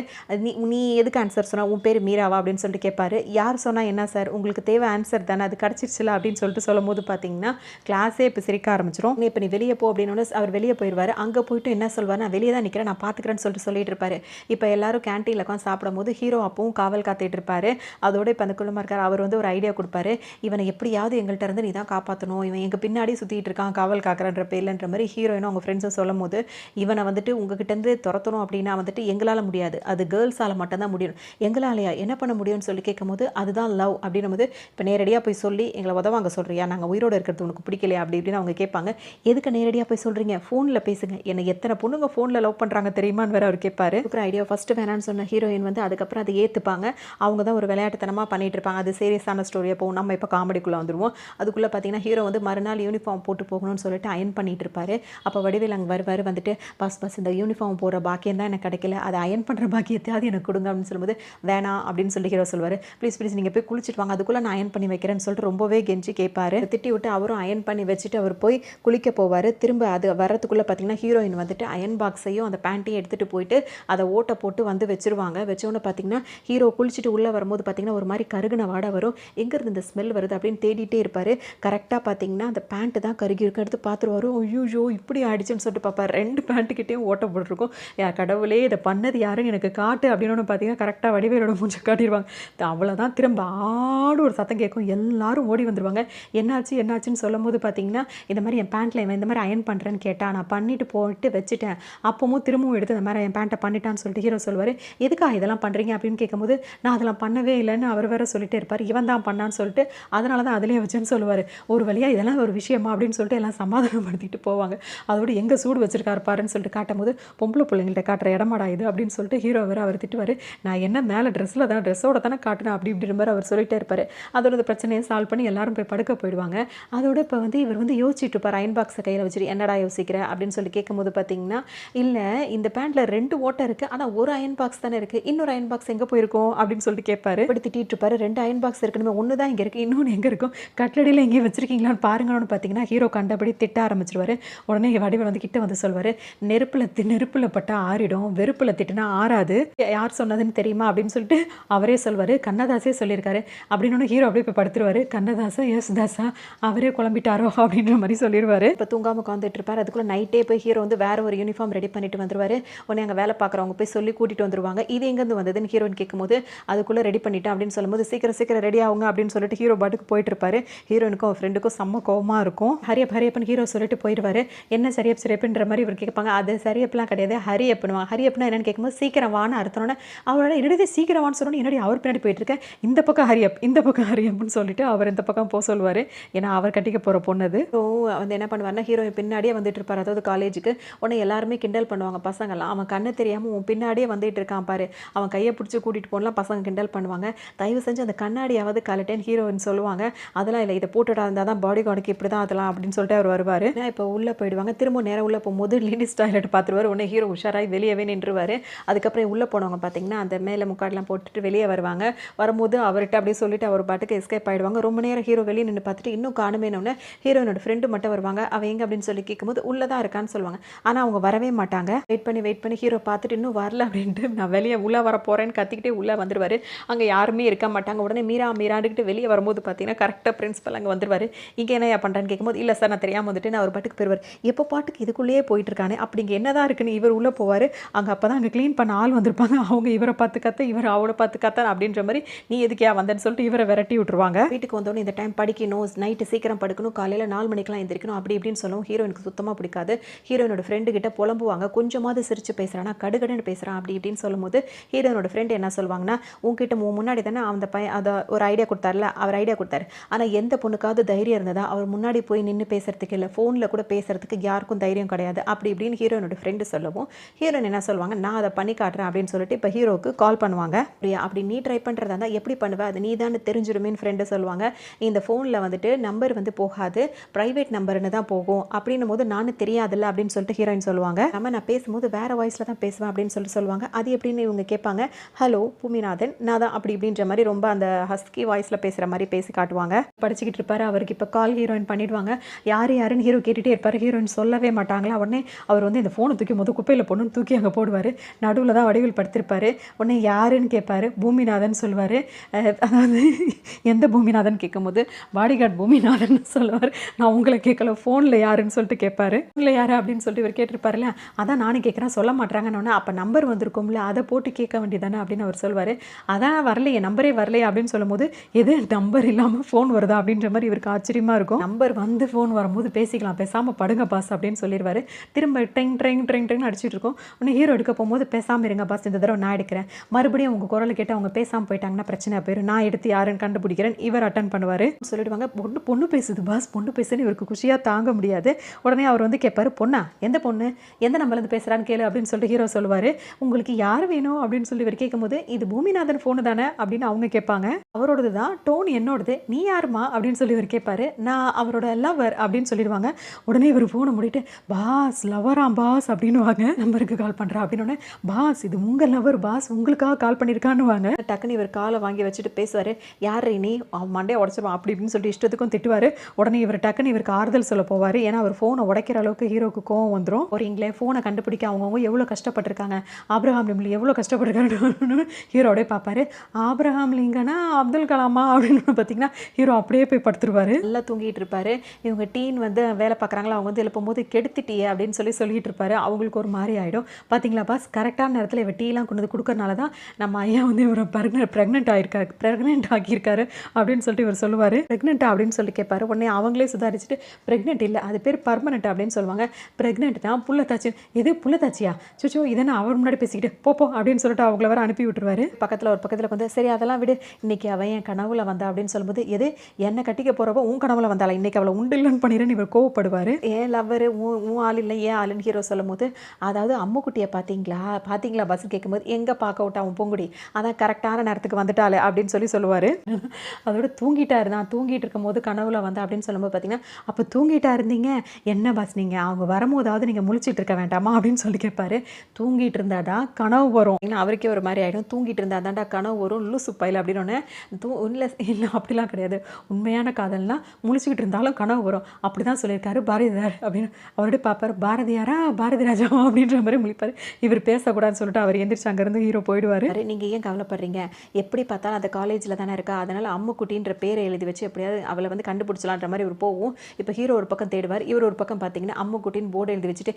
நீ எதுக்கு ஆன்சர் சொன்னால், உன் பேர் மீராவா அப்படின்னு சொல்லிட்டு கேட்பாரு. யார் சொன்னால் என்ன சார், உங்களுக்கு தேவை ஆன்சர் தானே, அது கிடச்சிருச்சுல அப்படின்னு சொல்லிட்டு சொல்லும் போது பார்த்தீங்கன்னா கிளாஸே இப்போ சிரிக்க ஆரம்பிச்சிடும். இப்போ நீ வெளியே போ அப்படின்னு அவர் வெளியே போயிடுவார். அங்கே போயிட்டு என்ன சொல்வார், நான் வெளியே தான் நிற்கிறேன், நான் பார்த்துக்கிறேன்னு சொல்லிட்டு இருப்பாரு. இப்போ எல்லாரும் கேன்டீனில் உட்காந்து சாப்பிடும் போது ஹீரோ அப்பவும் காவல் காத்துட்டு இருப்பாரு. அதோட இப்போ அந்த குள்ளமாக இருக்கார். அவர் வந்து ஒரு ஐடியா கொடுப்பாரு. இவனை எப்படியாவது எங்கள்கிட்ட இருந்து நீ தான் காப்பாற்றணும், இவன் எங்கள் பின்னாடி சுற்றிட்டு இருக்கான் காவல் காக்கிறன்ற பேர்லன்ற மாதிரி ஹீரோயினும் அவங்க ஃப்ரெண்ட்ஸும் சொல்லும் போது, இவனை வந்துட்டு உங்ககிட்டேருந்து துரத்தணும் அப்படின்னா வந்துட்டு எங்களால் முடியாது, அது கேர்ள்ஸால் மட்டும்தான் முடியும். எங்களாலையா என்ன பண்ண முடியும்னு சொல்லி கேட்கும் போது, அதுதான் லவ் அப்படின்னும் போது, இப்போ நேரடியாக போய் சொல்லி எங்களை உதவாங்க சொல்கிறியா, நாங்கள் உயிரோடு இருக்கிறது உனக்கு பிடிக்கலையா அப்படி இப்படின்னு அவங்க கேட்பாங்க. எதுக்கு நேரடியாக போய் சொல்கிறீங்க, ஃபோனில் பேசுங்க, என்னை எத்தனை பொண்ணுங்க ஃபோனில் லவ் பண்ணுறாங்க தெரியுமான்னு வேறு அவர் கேட்பாரு. இருக்கிற ஐடியா ஃபஸ்ட்டு வேணான்னு சொன்ன ஹீரோயின் வந்து அதுக்கப்புறம் அதை ஏற்றுப்பாங்க. அவங்க தான் ஒரு விளையாட்டுத்தனமாக பண்ணிட்டு இருப்பாங்க. அது சீரியஸான ஸ்டோரியாக போகும். நம்ம இப்போ காமெடிக்குள்ளே வந்துடுவோம். அதுக்குள்ளே பார்த்தீங்கன்னா ஹீரோ வந்து மறுநாள் யூனிஃபார்ம் போட்டு போகணும்னு சொல்லிட்டு அயன் பண்ணிட்டு இருப்பாரு. அப்போ வடிவேல் அங்கே வருவார். வந்துட்டு பஸ் இந்த யூனிஃபார்ம் போடுற பாக்கியம் தான் எனக்கு கிடைக்கல, அதை அயன் பண்ணுற பாக்கியத்தையாவது எனக்கு கொடுங்க அப்படின்னு சொல்லும்போது, வேணாம் அப்படின்னு சொல்லி ஹீரோ சொல்லுவார். ப்ளீஸ் நீங்கள் போய் குளிச்சுட்டு வாங்க, அதுக்குள்ளே நான் அயன் பண்ணி வைக்கிறேன்னு சொல்லிட்டு ரொம்பவே கெஞ்சி கேட்பாரு. திட்டி விட்டு அவரும் அயன் பண்ணி வச்சுட்டு அவர் போய் குளிக்க போவார். திரும்ப அது வரத்துக்குள்ளே பார்த்தீங்கன்னா ஹீரோயின் வந்துட்டு அயன் பாக்ஸையும் அந்த பேண்ட்டையும் எடுத்துகிட்டு போயிட்டு அதை ஓட்டை போட்டு வந்து வச்சுருவாங்க. வச்சோன்னு பார்த்தீங்கன்னா ஹீரோ குளிச்சுட்டு உள்ளே வரும்போது பார்த்தீங்கன்னா ஒரு மாதிரி கருகின வாடை வரும். எங்கேருந்து இந்த ஸ்மெல் வருது அப்படின்னு தேடிட்டே இருப்பார். கரெக்டாக பார்த்தீங்கன்னா அந்த பேண்ட்டு தான் கருகி இருக்கு. எடுத்து பார்த்துருவாரு. ஐயோ இப்படி ஆயிடுச்சுன்னு சொல்லிட்டு பார்ப்பார். 2 பேண்ட்டுக்கிட்டேயும் ஓட்ட போட்டுருக்கும். யார் கடவுளே இதை பண்ணது யாருன்னு எனக்கு காட்டு அப்படின்னு பார்த்தீங்கன்னா கரெக்டாக வடிவேலோட மூஞ்சை காட்டிடுவாங்க. அவ்வளோதான், திரும்ப ஆடு ஒரு சத்தம் கேட்கும். எல்லாரும் ஓடி வந்துடுவாங்க. என்னாச்சுன்னு சொல்லும் போது பார்த்தீங்கன்னா இந்த மாதிரி என் பேண்ட்டில் இவன் இந்த மாதிரி அயன் பண்ணுறேன்னு கேட்டால் நான் பண்ணிட்டு போயிட்டு வச்சுட்டேன், அப்பவும் திரும்பவும் எடுத்து இந்த மாதிரி என் பேண்ட்டை பண்ணிட்டான்னு சொல்லிட்டு ஹீரோ சொல்லுவார். எதுக்காக இதெல்லாம் பண்ணுறீங்க அப்படின்னு கேட்கும்போது, நான் அதெல்லாம் பண்ணவே இல்லைன்னு அவர் வேறு சொல்லிட்டே இருப்பார். இவன் தான் பண்ணான்னு சொல்லிட்டு அதனால தான் அதிலே வச்சேன்னு சொல்லுவார். ஒரு வழியாக இதெல்லாம் ஒரு விஷயமா அப்படின்னு சொல்லிட்டு எல்லாம் சமாதானப்படுத்திட்டு போவாங்க. அதோடு எங்கே சூடு வச்சிருக்காரு பாருன்னு சொல்லிட்டு காட்டும் போது, பொம்பளை பிள்ளைங்கள்ட்ட காட்டுற இடமாடா இது அப்படின்னு சொல்லிட்டு ஹீரோ வேறு அவர் திட்டுவார். நான் என்ன மேலே ட்ரெஸ்ஸோட தானே காட்டினேன் அப்படி இப்படி மாதிரி அவர் சொல்லிட்டே இருப்பார். அதோட பிரச்சனையை சால்வ் பண்ணி எல்லாரும் போய் படுக்க போயிடுவாங்க. அதோட இப்போ வந்து இவர் வந்து யோசிச்சுட்டு இருப்பார். அயன் பாக்ஸை கையில் வச்சுட்டு என்னடா யோசிக்கிற அப்படின்னு சொல்லி கேட்கும்போது பார்த்தீங்கன்னா, இல்லை இந்த பேண்ட்டில் 2 ஓட்டை இருக்குது, ஆனால் ஒரு அயன் பாக்ஸ் தானே இருக்குது, இன்னொரு அயன் பாக்ஸ் எங்கே போயிருக்கோம் அப்படின்னு சொல்லிட்டு கேட்பாரு. இப்படி திட்டிட்டு இருப்பாரு. 2 அயன் பாக்ஸ் இருக்கணுமே, ஒன்று தான் இங்கே இருக்குது, இன்னொன்று எங்கே இருக்கும், கட்லடியில் எங்கேயும் வச்சிருக்கீங்களான்னு பாருங்கன்னு பார்த்தீங்கன்னா ஹீரோ கண்டபடி திட்ட ஆரம்பிச்சிருவார். உடனே வடிவேல் வந்து கிட்ட வந்து சொல்வார், நெருப்பில் பட்டா ஆறிடும், வெறுப்பில் திட்டுனா ஆறாது, யார் சொன்னதுன்னு தெரியுமா அப்படின்னு சொல்லிட்டு அவரே சொல்வார். கண்ணதாசே சொல்லியிருக்காரு அப்படின்னு ஹீரோ அப்படியே போய் படுத்துருவார். கண்ணதாசா யேசுதாசா அவரே குழம்பிட்டாரோ அப்படின்ற மாதிரி சொல்லிடுவார். இப்போ தூங்காமல் உட்காந்துட்டு இருப்பார். அதுக்குள்ளே நைட்டே போய் ஹீரோ வந்து வேற ஒரு யூனிஃபார்ம் ரெடி பண்ணிட்டு வந்துருவார். உடனே அங்கே வேலை பார்க்குறவங்க போய் சொல்லி கூட்டிகிட்டு வந்துருவாங்க. இது எங்கேருந்து வந்ததுன்னு ஹீரோயின் கேட்கும்போது, அதுக்குள்ளே ரெடி பண்ணிட்டேன் அப்படின்னு சொல்லும்போது, சீக்கிரம் ரெடி ஆகுங்க அப்படின்னு சொல்லிட்டு ஹீரோ பாட்டுக்கு போயிட்டு இருப்பாரு. ஹீரோனுக்கும் அவர் ஃப்ரெண்டுக்கும் செம்ம கோவமாக இருக்கும். ஹரியப்பன் ஹீரோ சொல்லிட்டு போயிடுவார். என்ன சரியப்புன்ற மாதிரி இவர் கேட்பாங்க. அது சரியப்பெல்லாம் கிடையாது, ஹரியப்பனுவாங்க. ஹரியப்னா என்னன்னு கேட்கும்போது, சீக்கிரம் வான்னு அர்த்தனோட அவரோட என்னடி சீக்கிரம் வான்னு சொன்னோன்னு என்னடி அவர் பின்னாடி போயிட்டு இருக்கேன், இந்த பக்கம் ஹரியப்னு சொல்லிட்டு அவர் இந்த பக்கம் போக சொல்லுவார். ஏன்னா அவர் கட்டிக்க போகிற பொண்ணது. ஸோ வந்து என்ன பண்ணுவார்னா ஹீரோயின் பின்னாடியே வந்துட்டு இருப்பார். அதாவது காலேஜுக்கு. உடனே எல்லாருமே கிண்டல் பண்ணுவாங்க பசங்கள்லாம். அவன் கண்ணு தெரியாமல் உன் பின்னாடியே வந்துட்டு இருக்கான் பாரு, அவன் கையை பிடிச்சி கூட்டிகிட்டு போகலாம் பசங்க கிண்டல் பண்ணுவாங்க. தயவு செஞ்சு அந்த கண்ணாடியாவது கலட்டேன்னு ஹீரோயின் சொல்லுவாங்க. அதெல்லாம் இல்லை, இதை போட்டுட்டா இருந்தால் தான் பாடி கார்டுக்கு இப்படி தான் அதெல்லாம் அப்படின்னு சொல்லிட்டு அவர் வருவார். இப்போ உள்ளே போயிடுவாங்க. திரும்ப நேரம் உள்ளே போகும்போது லேடிஸ் டாய்லெட் பார்த்துருவார். உடனே ஹீரோ உஷாராய் வெளியவே நின்றுவார். அதுக்கப்புறம் உள்ளே போனவங்க பார்த்தீங்கன்னா அந்த மேலே முக்காடெலாம் போட்டுட்டு வெளியே வருவாங்க. வரும்போது அவர்கிட்ட அப்படியே சொல்லிட்டு அவர் பாட்டுக்கு எஸ்கேப் ஆகிடுவாங்க. ரொம்ப நேரம் ஹீரோ வெளியே நின்று பார்த்துட்டு இன்னும் காணுமேனோன்னு ஹீரோயினோட ஃப்ரெண்டு மட்டும் வருவாங்க. அவன் எங்கே அப்படின்னு சொல்லி கேட்கும்போது உள்ளே தான் இருக்கான்னு சொல்லுவாங்க. ஆனால் அவங்க வரவே மாட்டாங்க. வெயிட் பண்ணி ஹீரோ பார்த்துட்டு இன்னும் வரல அப்படின்ட்டு நான் வெளியே உள்ளே வர போகிறேன்னு கத்திக்கிட்டே உள்ளே வந்துடுவார். அங்கே யாருமே இருக்க மாட்டாங்க. உடனே மீராண்டுக்கிட்டு வெளியே வரும்போது பார்த்தீங்கன்னா கரெக்டாக பிரின்ஸ்பல் அங்கே வந்துடுவார். இங்கே என்ன பண்ணுறான்னு கேட்கும்போது, இல்லை சார் நான் தெரியாமல் வந்துட்டு நான் ஒரு பாட்டுக்கு போயிடுவார். எப்போ பாட்டுக்கு இதுக்குள்ளேயே போயிட்டு இருக்கானே அப்படிங்க என்னதான் இருக்குன்னு இவர் உள்ளே போவார். அப்போ தான் அங்கே க்ளீன் பண்ண ஆள் வந்திருப்பாங்க. அவங்க இவரை பார்த்து கத்த, இவர் அவளை பார்த்து கத்த அப்படின்ற மாதிரி, நீ எதுக்கே வந்தேன்னு சொல்லிட்டு இவரை விரட்டி விட்டுருவாங்க. வீட்டுக்கு வந்தோடனே இந்த டைம் படிக்கணும், நைட்டு நைட்டு சீக்கிரம் படுக்கணும், காலையில் 4 மணிக்கெலாம் எந்திரிக்கணும் அப்படி இப்படின்னு சொல்லவும் ஹீரோயினுக்கு சுத்தமாக பிடிக்காது. ஹீரோயினோட ஃப்ரெண்டு கிட்ட புலம்புவாங்க, கொஞ்சமாவது சிரிச்சு பேசுகிறானா கடுகடுன்னு பேசுகிறான் அப்படி இப்படின்னு சொல்லும்போது ஹீரோயினோட ஃப்ரெண்டு என்ன சொல்லுவாங்கன்னா, உங்ககிட்ட முன்னாடி தானே அந்த பையன் அதை ஒரு ஐடியா கொடுத்தாருல, அவர் ஐடியா கொடுத்தாரு. ஆனால் எந்த பொண்ணுக்காவது தைரியம் இருந்ததா அவர் முன்னாடி போய் நின்று பேசுறதுக்கு, இல்லை ஃபோனில் கூட பேசுறதுக்கு யாருக்கும் தைரியம் கிடையாது அப்படி இப்படின்னு ஹீரோயினோட ஃப்ரெண்டு சொல்லவும் ஹீரோயின் என்ன சொல்லுவாங்க, நான் அதை பண்ணி காட்டுறேன் அப்படின்னு சொல்லிட்டு இப்போ ஹீரோக்கு கால் பண்ணுவாங்க. அப்படியா, அப்படி நீ ட்ரை பண்ணுறதா இருந்தால் எப்படி பண்ணுவேன், அது நீ தான் தெரிஞ்சிருமேன்னு ஃப்ரெண்டு சொல்லுவாங்க. இந்த ஃபோனில் வந்துட்டு நம்பர் வந்து போகாது, ப்ரைவேட் நம்பர்னு தான் போகும் அப்படின்னும் போது நானும் தெரியாதுல்ல அப்படின்னு சொல்லிட்டு ஹீரோயின் சொல்லுவாங்க. நான் பேசும்போது வேறு வாய்ஸில் தான் பேசுவேன் அப்படின்னு சொல்லிட்டு சொல்லுவாங்க. அது எப்படின்னு இவங்க கேட்பாங்க, ஹலோ பூமிநாதன் நான் தான் அப்படி இப்படின்ற மாதிரி ரொம்ப அந்த ஹஸ்கி வாய்ஸில் பேசுகிற மாதிரி பேசி காட்டுவாங்க. படிச்சுக்கிட்டு இருப்பாரு, அவருக்கு இப்போ கால் ஹீரோயின் பண்ணிடுவாங்க. யாருன்னு ஹீரோ கேட்டுகிட்டே இருப்பார். ஹீரோயின் சொல்லவே மாட்டாங்களா. உடனே அவர் வந்து இந்த ஃபோனை தூக்கி குப்பையில் பொண்ணு தூக்கி அங்கே போடுவார். நடுவில் தான் வடிவில் படுத்திருப்பார். உடனே யாருன்னு கேட்பார், பூமிநாதன் சொல்லுவார். அதாவது எந்த பூமிநாதன் கேட்கும்போது பாடிகார்டு பூமிநாதன் சொல்லுவார். நான் உங்களை கேட்கல, ஃபோனில் யாருன்னு சொல்லிட்டு கேட்பாரு. ஃபோனில் யார் அப்படின்னு சொல்லிட்டு இவர் கேட்டிருப்பாருல, அதான் நானும் கேட்குறேன் சொல்ல மாட்டாங்கன்னு. அப்போ நம்பர் வந்திருக்கும்ல, அதை போட்டு கேட்க வேண்டியதானே அப்படின்னு அவர் சொல்வார். அதான் வரலையே, நம்பரே வரலையே அப்படின்னு சொல்லும்போது, எது நம்பர் இல்லாமல் ஃபோன் வருதா அப்படின்ற மாதிரி இவருக்கு ஆச்சரியமாக இருக்கும். நம்பர் வந்து ஃபோன் வரும்போது பேசிக்கலாம், பேசாமல் படுங்க பாஸ் அப்படின்னு சொல்லிடுவார். திரும்ப ட்ரெங் அடிச்சுட்டு இருக்கோம். உடனே ஹீரோ எடுக்க போகும்போது, பேசாமல் இருங்க பாஸ், இந்த தடவை நான் எடுக்கிறேன், மறுபடியும் உங்கள் குரலை கேட்டு அவங்க பேசாமல் போயிட்டாங்கன்னா பிரச்சனை போயிடும், நான் எடுத்து யாருன்னு கண்டுபிடிக்கிறேன். இவர் அட்டன் பண்ணுவார். சொல்லிடுவாங்க, பொண்ணு பேசுது பாஸ், பொண்ணு பேசுன்னு இவருக்கு குஷியாக தாங்க முடியாது. உடனே அவர் வந்து கேட்பாரு, பொண்ணா, எந்த பொண்ணு, எந்த நம்பர்லேருந்து பேசுகிறான்னு கேளு அப்படின்னு சொல்லிட்டு ஹீரோ சொல்லுவார். உங்களுக்கு யார் வேணும் அப்படின்னு சொல்லி இவர் கேட்கும்போது, இது பூமிநாதன் ஃபோனு தானே அப்படின்னு அவங்க கேட்பாங்க. அவரோடது தான், டோன் என்னோடது, நீ யாருமா அப்படின்னு சொல்லி இவர் கேட்பாரு. நான் அவரோட லவர் அப்படின்னு சொல்லிடுவாங்க. உடனே இவர் ஃபோனை முடிட்டு, பாஸ் லவராம் பாஸ் அப்படின்னுவாங்க. நம்பருக்கு கால் பண்ணுறா அப்படின்னு, பாஸ் இது உங்கள் லவர் பாஸ், உங்களுக்காக கால் பண்ணியிருக்கான்னுவாங்க. டக்குன்னு இவர் காலை வாங்கி வச்சுட்டு பேசுவார். யார் நீ, மண்டையை உடச்சிருவான் அப்படி இப்படின்னு சொல்லிட்டு இஷ்டத்துக்கும் திட்டுவார். உடனே இவர் டக்குன்னு இவருக்கு ஆறுதல் சொல்ல போவார். ஏன்னா அவர் ஃபோனை உடைக்கிற அளவுக்கு ஹீரோக்கு கோவம் வந்துடும். ஒருங்களே ஃபோனை கண்டுபிடிக்க அவங்கவுங்க எவ்வளோ கஷ்டப்பட்டிருக்காங்க, ஆப்ரஹாம் லிங்கன் எவ்வளோ கஷ்டப்பட்டிருக்காரு ஹீரோடே பார்ப்பாரு. ஆப்ரஹாம் லிங்கனா அப்துல் கலாமா அப்படின்னு பார்த்தீங்கன்னா ஹீரோ அப்படியே போய் படுத்துருவார். நல்லா தூங்கிட்டு இருப்பாரு. இவங்க டீன் வந்து வேலை பார்க்குறாங்களா, அவங்க வந்து எழுப்பும்போது கெடுத்துட்டியே அப்படின்னு சொல்லிட்டு இருப்பாரு. அவங்களுக்கு ஒரு மாதிரி ஆகிடும். பார்த்தீங்களா பாஸ், கரெக்டான நேரத்தில் இவ டீலாம் கொண்டு வந்து கொடுக்கறனால தான் நம்ம ஐயா வந்து இவரை ப்ரெக்னென்ட் ஆகியிருக்காரு அப்படின்னு சொல்லிட்டு இவர் சொல்லுவார். ப்ரெக்னென்ட்டா அப்படின்னு சொல்லி கேட்பாரு. உடனே அவங்களே சுதாரிச்சுட்டு, ப்ரெக்னென்ட் இல்லை, அது பேர் பர்மனெண்ட் அப்படின்னு சொல்லுவாங்க. ப்ரெக்னென்ட் தான், புள்ளத்தாச்சு. எது புள்ளத்தாச்சியா, சுச்சோ இதென்ன அவர் முன்னாடி பேசிக்கிட்டு போப்போ அப்படின்னு சொல்லிட்டு அவங்கள வர அனுப்பி விட்டுருவாரு. பக்கத்தில் வந்து, சரி அதெல்லாம் விடு, இன்னைக்கு அவன் என் கனவுல வந்தா அப்படின்னு சொல்லும்போது, எது என்ன கட்டிக்க போறப்போ உன் கனவுல வந்தாளா, இன்னைக்கு அவளை உண்டு இல்லைன்னு பண்ணிடுன்னு இவர் கோவப்படுவார். ஏன் லவ்வர் உன் ஆள் இல்லை, ஏன் ஆளுன்னு ஹீரோ சொல்லும் போது, அதாவது அம்முக்குட்டியை பார்த்தீங்களா பஸ் கேட்கும்போது, எங்கே பார்க்க விட்டா அவன் பொங்குடி, அதான் கரெக்டான நேரத்துக்கு வந்துட்டாள் அப்படின்னு சொல்லுவார். அதோட தூங்கிட்டாரு, நான் தூங்கிட்டு இருக்கும்போது கனவுல வந்தா அப்படின்னு சொல்லும்போது பார்த்தீங்கன்னா, அப்போ தூங்கிட்டா இருந்தீங்க என்ன பஸ், நீங்கள் அவங்க வரும்போதாவது நீங்கள் முழிச்சிட்டு இருக்க வேண்டாமா அப்படின்னு சொல்லி கேட்பாரு. தூங்கிட்டு இருந்தாதான் கனவு வரும், ஏன்னா அவருக்கே ஒரு மாதிரி ஆகிடும். தூங்கிட்டு இருந்தா தான்டா கனவு வரும் லூசு பையில் அப்படின்னு இல்லை அப்படிலாம் கிடையாது, உண்மையான காதல்னா முழிச்சுக்கிட்டு இருந்தாலும் கனவு வரும் அப்படி தான் சொல்லியிருக்காரு பாரதியார் அப்படின்னு. அவர்கிட்ட பார்ப்பார், பாரதியாரா பாரதி ராஜாவா அப்படின்ற மாதிரி முழிப்பார். இவர் பேசக்கூடாதுன்னு சொல்லிட்டு அவர் எந்திரிச்சு அங்கேருந்து ஹீரோ போயிடுவார். நீங்கள் ஏன் கவலைப்படுறீங்க, எப்படி பார்த்தாலும் அந்த காலேஜில் தானே இருக்கா, அதனால் அம்முக்குட்டின்ற பேரை எழுதி வச்சு எப்படியாவது அவளை வந்து கண்டுபிடிச்சலான்ற மாதிரி இவர் போகும். இப்போ ஹீரோ ஒரு பக்கம் தேடுவார், இவர் ஒரு பக்கம் பார்த்தீங்கன்னா அம்முக்குட்டின்னு போர்டு எழுதி வச்சுட்டு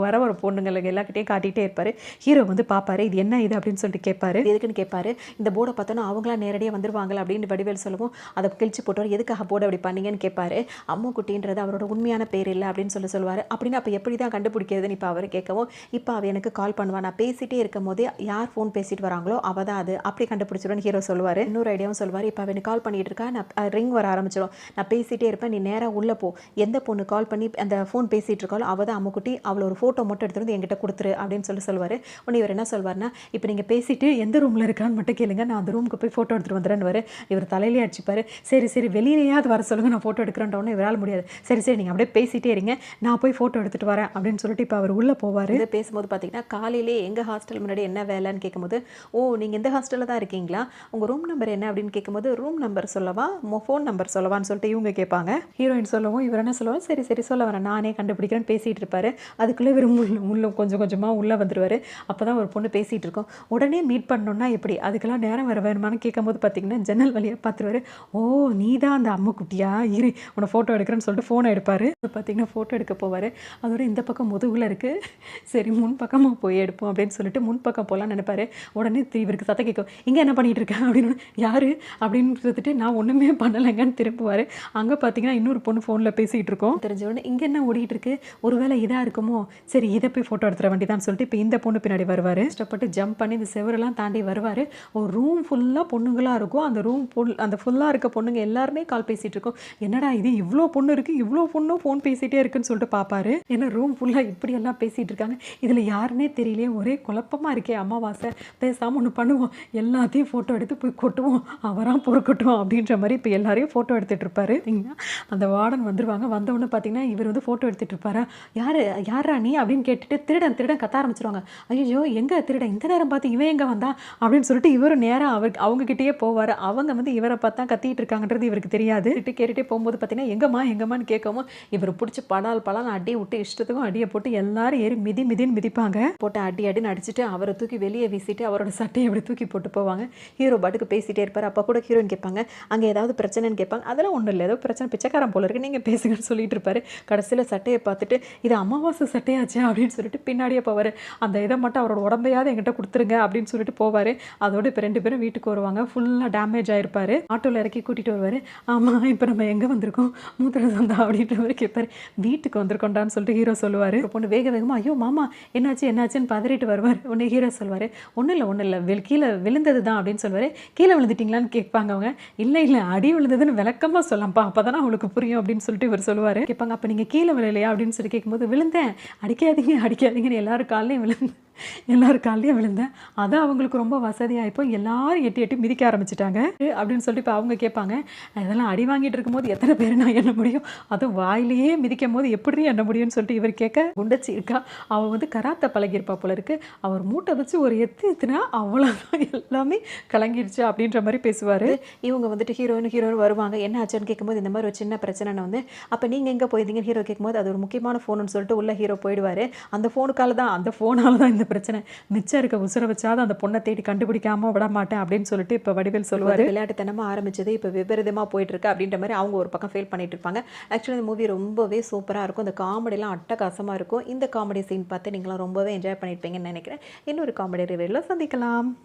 வர பொண்ணுங்களுக்கு எல்லாக்கிட்டையும் காட்டிகிட்டே இருப்பார். ஹீரோ வந்து பார்ப்பாரு, இது என்ன இது அப்படின்னு சொல்லிட்டு கேட்பாரு. எதுக்குன்னு கேட்பாரு. இந்த போர்டை பார்த்தோன்னா அவங்களா நேரடியாக வந்துருவாங்களா அப்படின்னு வடிவேல் சொல்லவும் அதை கிழிச்சு போட்டவர். எதுக்காக போர்டு அப்படி பண்ணீங்கன்னு கேட்பாரு. அம்முக்குட்டின்றது அவரோட உண்மையான பேர் இல்லை அப்படின்னு சொல்லுவார். அப்படின்னு அப்போ எப்படி தான் கண்டுபிடிக்கிறதுன்னு இப்போ அவர் கேட்கவும், இப்போ அவள் எனக்கு கால் பண்ணுவான், நான் பேசிகிட்டே இருக்கும் போதே யார் ஃபோன் பேசிட்டு வராங்களோ அவள் தான் அது, அப்படி கண்டுபிடிச்சிடும்னு ஹீரோ சொல்லுவார். இன்னொரு ஐடியாவும் சொல்லுவார். இப்போ அவனுக்கு கால் பண்ணிட்டு இருக்கா, நான் ரிங் வர ஆரம்பிச்சிடும், நான் பேசிகிட்டே இருப்பேன், நீ நேராக உள்ளே போ, எந்த பொண்ணு கால் பண்ணி அந்த ஃபோன் பேசிகிட்டு இருக்காளோ அவள் தான் அம்முக்குட்டி, அவளை ஒரு ஃபோட்டோ மட்டும் எடுத்துகிட்டு வந்து என்கிட்ட கொடுத்துரு அப்படின்னு சொல்லுவார். உடனே இவர் என்ன சொல்வார்னா, இப்போ நீங்கள் பேசிட்டு எந்த ரூமில் இருக்கான்னு மட்டும் கேளுங்க, நான் அந்த ரூமுக்கு போய் ஃபோட்டோ எடுத்துகிட்டு வந்துடுறேன்னு இவர் தலையிலே அடிச்சுப்பார். சரி வெளியிலேயாவது வர சொல்லுங்கள், நான் ஃபோட்டோ எடுக்கிறேன்டவுன்னு இவரால் முடியாது. சரி நீங்கள் அப்படியே பேசிகிட்டே இருங்க, நான் போய் ஃபோட்டோ எடுத்துகிட்டு வரேன் அப்படின்னு சொல்லிட்டு இப்போ அவர் உள்ளே போவார். இதை பேசும்போது பார்த்தீங்கன்னா, காலையிலே எங்கள் ஹாஸ்டல் முன்னாடி என்ன வேலைன்னு கேட்கும்போது, ஓ நீங்கள் இந்த ஹாஸ்டலில் தான் இருக்கீங்களா, உங்கள் ரூம் நம்பர் என்ன அப்படின்னு கேட்கும்போது, ரூம் நம்பர் சொல்லவா ஃபோன் நம்பர் சொல்லவான்னு சொல்லிட்டு இவங்க கேட்பாங்க. ஹீரோயின் சொல்லவும் இவர் என்ன சொல்லுவார், சரி சொல்ல வரேன், நானே கண்டுபிடிக்கிறேன்னு பேசிகிட்டு இருப்பார். அதுக்குள்ளே இவர் உள்ள கொஞ்சமாக உள்ளே வந்துடுவார். அப்போ தான் ஒரு பொண்ணு பேசிகிட்டு இருக்கோம். உடனே மீட் பண்ணணுன்னா எப்படி, அதுக்கெல்லாம் நேரம் வர வேணுமான்னு கேட்கும்போது பார்த்தீங்கன்னா, ஜன்னல் வழியாக பார்த்துருவார். ஓ நீ தான் அந்த அம்முக்குட்டியா, இரு உன்னை ஃபோட்டோ எடுக்கிறேன்னு சொல்லிட்டு ஃபோனை எடுப்பார். பார்த்தீங்கன்னா ஃபோட்டோ எடுக்க போவார். அதோட இந்த பக்கம் முதுகில் இருக்குது, சரி முன் பக்கமாக போய் எடுப்போம் அப்படின்னு சொல்லிட்டு முன் பக்கம் போகலான்னு நினைப்பாரு. உடனே இவருக்கு சத்தம் கேட்கும், இங்கே என்ன பண்ணிகிட்டு இருக்கேன் அப்படின்னு. யார் அப்படின்னு சொல்லிட்டு, நான் ஒன்றுமே பண்ணலைங்கன்னு திரும்புவார். அங்கே பார்த்தீங்கன்னா இன்னொரு பொண்ணு ஃபோனில் பேசிகிட்டு இருக்கோம். தெரிஞ்ச உடனே இங்கே என்ன ஓடிட்டு இருக்கு, ஒருவேளை இதாக இருக்குமோ, சரி இதை போய் ஃபோட்டோ எடுத்துற வேண்டியதான்னு சொல்லிட்டு இப்போ இந்த பொண்ணு பின்னாடி வருவார். கஷ்டப்பட்டு ஜம்ப் பண்ணி இந்த செவரெல்லாம் தாண்டி வருவார். ஒரு ரூம் ஃபுல்லாக பொண்ணுங்களாக இருக்கும். அந்த ரூம் அந்த ஃபுல்லாக இருக்க பொண்ணுங்க எல்லாருமே கால் பேசிகிட்டு இருக்கோம். என்னடா இது இவ்வளோ பொண்ணு இருக்குது, இவ்வளோ பொண்ணும் ஃபோன் பேசிகிட்டே இருக்குன்னு சொல்லிட்டு பார்ப்பாரு. ஏன்னா ரூம் ஃபுல்லாக இப்படி எல்லாம் பேசிகிட்டு இருக்காங்க. இதில் யாருன்னே தெரியலையே, ஒரே குழப்பமாக இருக்கே. அமாவாசை பேசாமல் ஒன்று பண்ணுவோம், எல்லாத்தையும் ஃபோட்டோ எடுத்து போய் கொட்டுவோம், அவராக பொறுக்கட்டும் அப்படின்ற மாதிரி இப்போ எல்லாரையும் ஃபோட்டோ எடுத்துகிட்டு இருப்பாரு. அந்த வார்டன் வந்துருவாங்க. வந்தவொடனே பார்த்தீங்கன்னா இவர் வந்து ஃபோட்டோ எடுத்துகிட்டு இருப்பாரா. யாரா நீ அப்படின்னு கேட்டுட்டு திருடன் திருடன் கத்த ஆரம்பிச்சிருவாங்க. ஐயோ எங்கே திருடன், இந்த நேரம் பார்த்து இவன் எங்கே வந்தா அப்படின்னு சொல்லிட்டு இவர் நேராக அவங்ககிட்டயே போவார். அவங்க வந்து இவரை பார்த்தா கத்திட்டு இருக்காங்கன்றது இவருக்கு தெரியாது. கேட்டுகிட்டே போகும்போது பார்த்தீங்கன்னா எங்கம்மான்னு கேட்கவும் இவர் பிடிச்சி பலால் அடி விட்டு இஷ்டத்துக்கும் அடியை போட்டு எல்லாரும் ஏறி மிதின்னு மிதிப்பாங்க. போட்டு அடின்னு அடிச்சுட்டு அவரை தூக்கி வெளியே வீசிட்டு அவரோட சட்டையை அப்படி தூக்கி போட்டு போவாங்க. ஹீரோ பாட்டுக்கு பேசிகிட்டே இருப்பார். அப்போ கூட ஹீரோயின் கேட்பாங்க, அங்கே ஏதாவது பிரச்சனைன்னு கேட்பாங்க. அதெல்லாம் ஒன்றும் இல்லை, ஏதோ பிரச்சனை, பிச்சைக்காரன் போல இருக்கு, நீங்கள் பேசுங்கன்னு சொல்லிட்டு இருப்பாரு. கடைசியில் சட்டையை பார்த்துட்டு இது அமாவாசை சட்டையாச்சா அப்படின்னு சொல்லிட்டு பின்னாடியே போவார். அந்த இதை மட்டும் அவரோட உடம்பையாவது என்கிட்ட கொடுத்துருங்க அப்படின்னு சொல்லிட்டு போவார். அதோடு இப்போ 2 பேரும் வீட்டுக்கு வருவாங்க. ஃபுல்லாக டேமேஜ் ஆகிருப்பார். ஆட்டோவில் இறக்கி கூட்டிகிட்டு வருவார். ஆமாம் இப்போ நம்ம எங்கே வந்திருக்கோம், மூத்திர சந்தா அப்படின்ற மாதிரி கேட்பார். வீட்டுக்கு வந்திருக்கோண்டான்னு சொல்லிட்டு ஹீரோ சொல்லுவார். பொண்ணு வேகமாக ஐயோ மாமா என்னாச்சுன்னு பதறிட்டு வருவார். உடனே ஹீரோ சொல்வார், ஒன்றும் இல்லை கீழே விழுந்தது தான் அப்படின்னு சொல்லுவார். கீழே விழுந்துட்டிங்களான்னு கேட்பாங்க அவங்க. இல்லை அடி விழுந்ததுன்னு விளக்கமாக சொல்லலாம்ப்பா, அப்போ தானே அவங்களுக்கு புரியும் அப்படின்னு சொல்லிட்டு இவர் சொல்லுவார். கேட்பாங்க, அப்போ நீங்கள் கீழே விழலையா அப்படின்னு சொல்லி கேட்கும்போது, விழுந்தேன், அடிக்காதீங்கன்னு எல்லாரும் காலையும் விழுந்தேன். அதான் அவங்களுக்கு ரொம்ப வசதியாக இப்போ எல்லாரும் எட்டி மிதிக்க ஆரம்பிச்சிட்டாங்க அப்படின்னு சொல்லிட்டு இப்போ அவங்க கேட்பாங்க, இதெல்லாம் அடி வாங்கிட்டு இருக்கும்போது எத்தனை பேர் நான் எண்ண முடியும், அதுவும் வாயிலேயே மிதிக்கும் போது எப்படி எண்ண முடியும்னு சொல்லிட்டு இவர் கேட்க, குண்டச்சி இருக்கா அவள் வந்து கராத்தை பழகியிருப்பா போல இருக்கு, அவர் மூட்டை வச்சு ஒரு எத்துனா அவ்வளோதான் எல்லாமே கலங்கிடுச்சு அப்படின்ற மாதிரி பேசுவார். இவங்க வந்துட்டு ஹீரோயின் வருவாங்க. என்ன ஆச்சுன்னு கேட்கும்போது இந்த மாதிரி ஒரு சின்ன பிரச்சனை வந்து, அப்போ நீங்கள் எங்கே போயிருந்தீங்கன்னு ஹீரோ கேட்கும்போது அது ஒரு முக்கியமான ஃபோனுன்னு சொல்லிட்டு உள்ள ஹீரோ போயிடுவார். அந்த ஃபோனால தான் இந்த பிரச்சனை, மிச்சம் இருக்க உசுரை வச்சாவது அந்த பொண்ணை தேடி கண்டுபிடிக்காம விட மாட்டேன் அப்படின்னு சொல்லிட்டு இப்போ வடிவேல் சொல்லுவார். விளையாட்டுத்தனமாக ஆரம்பிச்சது இப்போ விபரீதமாக போயிட்டு இருக்கு அப்படின்ற மாதிரி அவங்க ஒரு பக்கம் ஃபீல் பண்ணிட்டு இருப்பாங்க. ஆக்சுவலி இந்த மூவி ரொம்பவே சூப்பராக இருக்கும். இந்த காமெடிலாம் அட்டகாசமாக இருக்கும். இந்த காமெடி சீன் பார்த்து நீங்களாம் ரொம்பவே என்ஜாய் பண்ணியிருப்பீங்கன்னு நினைக்கிறேன். இன்னொரு காமெடி ரிவ்யூவில் சந்திக்கலாம்.